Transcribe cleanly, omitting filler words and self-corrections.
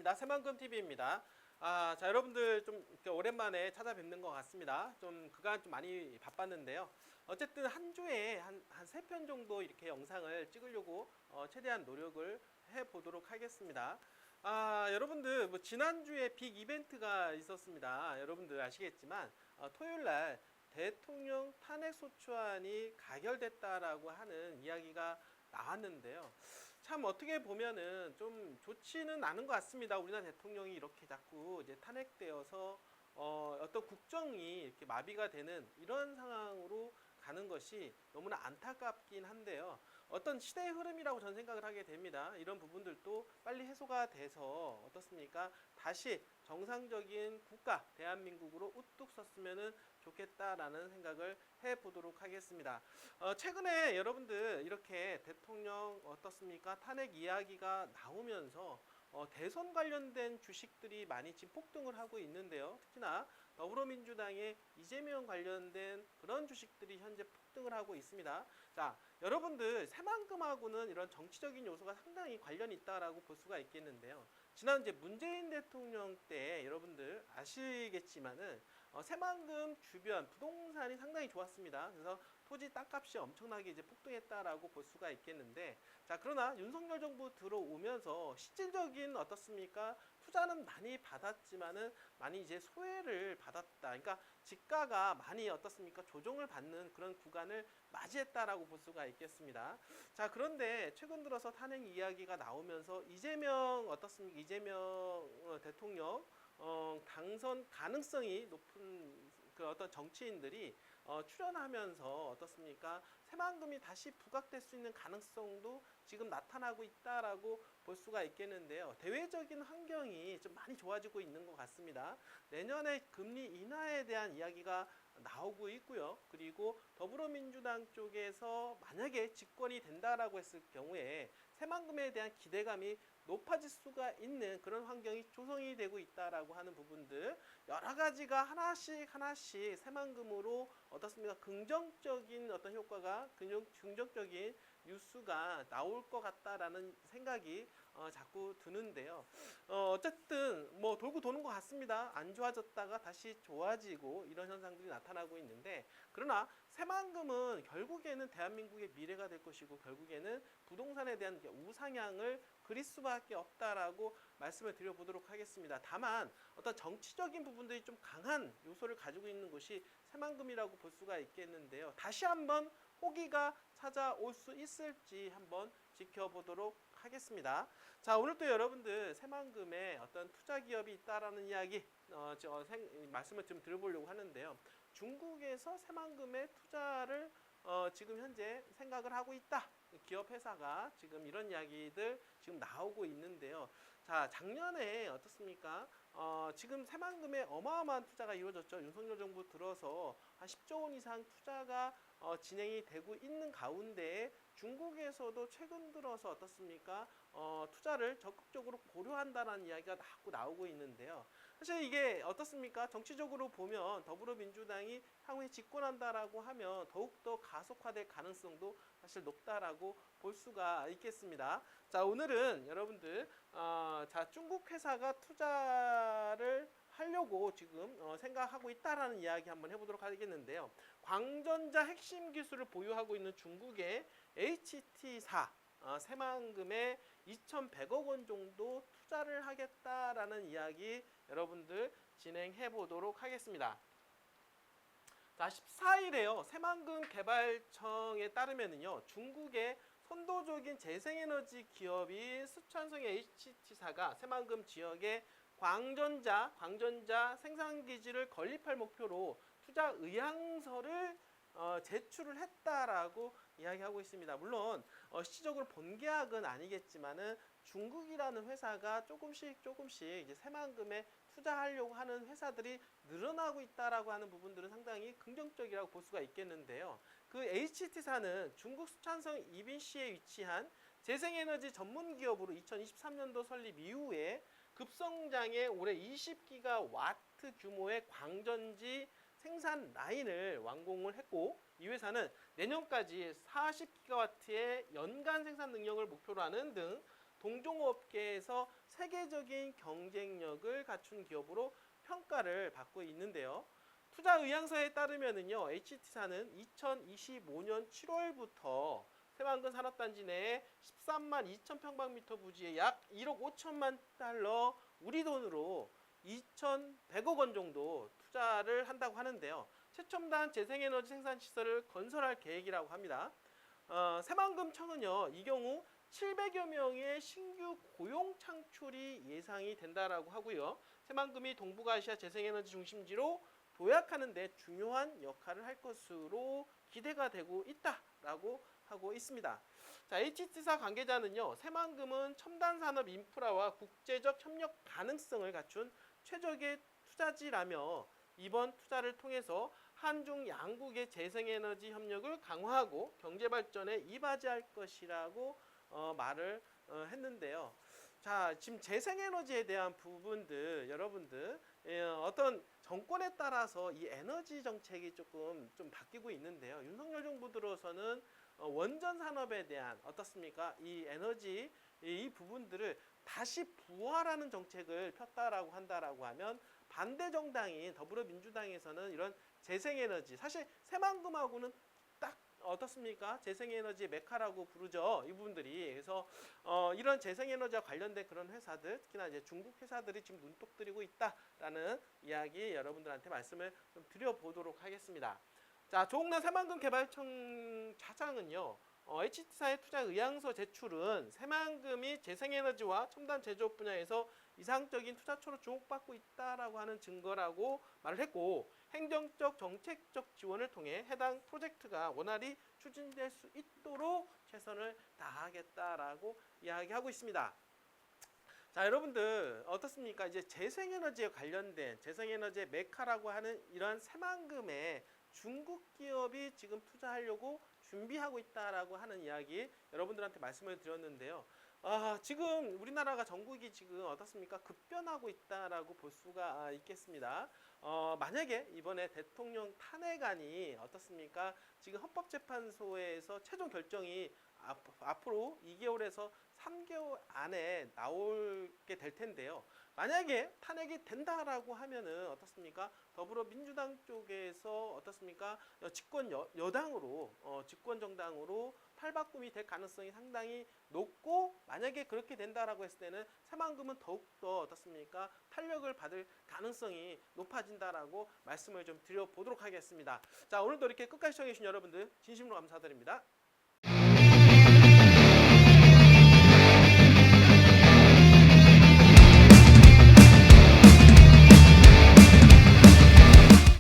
반갑습니다. 새만금TV입니다. 자, 여러분들 좀 이렇게 오랜만에 찾아뵙는 것 같습니다. 좀 그간 좀 많이 바빴는데요. 어쨌든 한 주에 한 3편 정도 이렇게 영상을 찍으려고 최대한 노력을 해보도록 하겠습니다. 여러분들, 뭐 지난주에 빅 이벤트가 있었습니다. 여러분들 아시겠지만, 토요일 날 대통령 탄핵소추안이 가결됐다라고 하는 이야기가 나왔는데요. 참 어떻게 보면은 좀 좋지는 않은 것 같습니다. 우리나라 대통령이 이렇게 자꾸 이제 탄핵되어서 어떤 국정이 이렇게 마비가 되는 이런 상황으로 가는 것이 너무나 안타깝긴 한데요. 어떤 시대의 흐름이라고 저는 생각을 하게 됩니다. 이런 부분들도 빨리 해소가 돼서 어떻습니까? 다시 정상적인 국가, 대한민국으로 우뚝 섰으면 좋겠다라는 생각을 해보도록 하겠습니다. 최근에 여러분들 이렇게 대통령 어떻습니까? 탄핵 이야기가 나오면서 대선 관련된 주식들이 많이 지금 폭등을 하고 있는데요. 특히나 더불어민주당의 이재명 관련된 그런 주식들이 현재 폭등을 하고 있습니다. 자, 여러분들 새만금하고는 이런 정치적인 요소가 상당히 관련이 있다라고 볼 수가 있겠는데요. 지난 이제 문재인 대통령 때 여러분들 아시겠지만은 새만금 주변 부동산이 상당히 좋았습니다. 그래서 토지 땅값이 엄청나게 이제 폭등했다라고 볼 수가 있겠는데, 자, 그러나 윤석열 정부 들어오면서 실질적인 어떻습니까? 투자는 많이 받았지만은 많이 이제 소외를 받았다. 그러니까 지가가 많이 어떻습니까? 조정을 받는 그런 구간을 맞이했다라고 볼 수가 있겠습니다. 자, 그런데 최근 들어서 탄핵 이야기가 나오면서 이재명 어떻습니까? 이재명 대통령 당선 가능성이 높은 그 어떤 정치인들이 출연하면서 어떻습니까? 새만금이 다시 부각될 수 있는 가능성도 지금 나타나고 있다라고 볼 수가 있겠는데요. 대외적인 환경이 좀 많이 좋아지고 있는 것 같습니다. 내년에 금리 인하에 대한 이야기가 나오고 있고요. 그리고 더불어민주당 쪽에서 만약에 집권이 된다라고 했을 경우에 새만금에 대한 기대감이 높아질 수가 있는 그런 환경이 조성이 되고 있다라고 하는 부분들, 여러 가지가 하나씩 새만금으로 어떻습니까? 긍정적인 어떤 효과가, 긍정적인 뉴스가 나올 것 같다라는 생각이 자꾸 드는데요. 어쨌든 뭐 돌고 도는 것 같습니다. 안 좋아졌다가 다시 좋아지고 이런 현상들이 나타나고 있는데, 그러나 새만금은 결국에는 대한민국의 미래가 될 것이고 결국에는 부동산에 대한 우상향을 그릴 수밖에 없다라고 말씀을 드려보도록 하겠습니다. 다만 어떤 정치적인 부분들이 좀 강한 요소를 가지고 있는 것이 새만금이라고 볼 수가 있겠는데요. 다시 한번 호기가 찾아올 수 있을지 한번 지켜보도록 하겠습니다. 자, 오늘 또 여러분들 새만금에 어떤 투자 기업이 있다라는 이야기 말씀을 좀 드려보려고 하는데요. 중국에서 새만금에 투자를 지금 현재 생각을 하고 있다. 기업 회사가 지금 이런 이야기들 지금 나오고 있는데요. 자, 작년에 어떻습니까? 지금 새만금에 어마어마한 투자가 이루어졌죠. 윤석열 정부 들어서 한 10조 원 이상 투자가 진행이 되고 있는 가운데 중국에서도 최근 들어서 어떻습니까? 투자를 적극적으로 고려한다는 이야기가 자꾸 나오고 있는데요. 사실 이게 어떻습니까? 정치적으로 보면 더불어민주당이 향후에 집권한다라고 하면 더욱더 가속화될 가능성도 사실 높다라고 볼 수가 있겠습니다. 자, 오늘은 여러분들 자, 중국 회사가 투자를 하려고 지금 생각하고 있다라는 이야기 한번 해보도록 하겠는데요. 광전자 핵심 기술을 보유하고 있는 중국의 HT사 새만금에 2,100억 원 정도 투자를 하겠다라는 이야기 여러분들 진행해 보도록 하겠습니다. 자, 14일에요. 새만금 개발청에 따르면요. 중국의 선도적인 재생에너지 기업인 스촨성의 HT사가 새만금 지역에 광전자 생산기지를 건립할 목표로 투자 의향서를 제출을 했다라고 이야기하고 있습니다. 물론 실질적으로 본 계약은 아니겠지만은 중국이라는 회사가 조금씩 이제 새만금에 투자하려고 하는 회사들이 늘어나고 있다라고 하는 부분들은 상당히 긍정적이라고 볼 수가 있겠는데요. 그 HT사는 중국 수촨성 이빈시에 위치한 재생에너지 전문 기업으로 2023년도 설립 이후에 급성장의 올해 20기가와트 규모의 광전지 생산 라인을 완공을 했고, 이 회사는 내년까지 40기가와트의 연간 생산 능력을 목표로 하는 등 동종업계에서 세계적인 경쟁력을 갖춘 기업으로 평가를 받고 있는데요. 투자 의향서에 따르면은요, HT사는 2025년 7월부터 새만금 산업단지 내에 13만 2천 평방미터 부지에 약 1억 5천만 달러 우리 돈으로 2,100억 원 정도 투자를 한다고 하는데요. 최첨단 재생에너지 생산 시설을 건설할 계획이라고 합니다. 새만금청은요, 이 경우 700여 명의 신규 고용 창출이 예상이 된다라고 하고요. 새만금이 동북아시아 재생에너지 중심지로 도약하는 데 중요한 역할을 할 것으로 기대가 되고 있다라고 하고 있습니다. 자, HT사 관계자는요, 새만금은 첨단 산업 인프라와 국제적 협력 가능성을 갖춘 최적의 투자지라며 이번 투자를 통해서 한중 양국의 재생에너지 협력을 강화하고 경제 발전에 이바지할 것이라고 말을 했는데요. 자, 지금 재생에너지에 대한 부분들 여러분들 어떤 정권에 따라서 이 에너지 정책이 조금 좀 바뀌고 있는데요. 윤석열 정부 들어서는 원전 산업에 대한 어떻습니까? 이 에너지 이 부분들을 다시 부활하는 정책을 폈다라고 한다라고 하면 반대 정당인 더불어민주당에서는 이런 재생에너지 사실 새만금하고는 딱 어떻습니까? 재생에너지 메카라고 부르죠. 이분들이. 그래서 이런 재생에너지와 관련된 그런 회사들, 특히나 이제 중국 회사들이 지금 눈독 들이고 있다라는 이야기 여러분들한테 말씀을 좀 드려보도록 하겠습니다. 자, 조홍남 새만금 개발청 차장은요. HT사의 투자 의향서 제출은 새만금이 재생에너지와 첨단 제조업 분야에서 이상적인 투자처로 주목받고 있다라고 하는 증거라고 말을 했고 행정적 정책적 지원을 통해 해당 프로젝트가 원활히 추진될 수 있도록 최선을 다하겠다라고 이야기하고 있습니다. 자, 여러분들 어떻습니까? 이제 재생에너지에 관련된 재생에너지의 메카라고 하는 이러한 새만금에 중국 기업이 지금 투자하려고 준비하고 있다라고 하는 이야기 여러분들한테 말씀을 드렸는데요. 지금 우리나라가 전국이 지금 어떻습니까? 급변하고 있다라고 볼 수가 있겠습니다. 만약에 이번에 대통령 탄핵안이 어떻습니까? 지금 헌법재판소에서 최종 결정이 앞으로 2개월에서 3개월 안에 나오게 될 텐데요. 만약에 탄핵이 된다라고 하면은 어떻습니까? 더불어민주당 쪽에서 어떻습니까? 집권 여당으로 집권 정당으로 탈바꿈이 될 가능성이 상당히 높고 만약에 그렇게 된다라고 했을 때는 새만금은 더욱더 어떻습니까? 탄력을 받을 가능성이 높아진다라고 말씀을 좀 드려보도록 하겠습니다. 자, 오늘도 이렇게 끝까지 시청해주신 여러분들 진심으로 감사드립니다.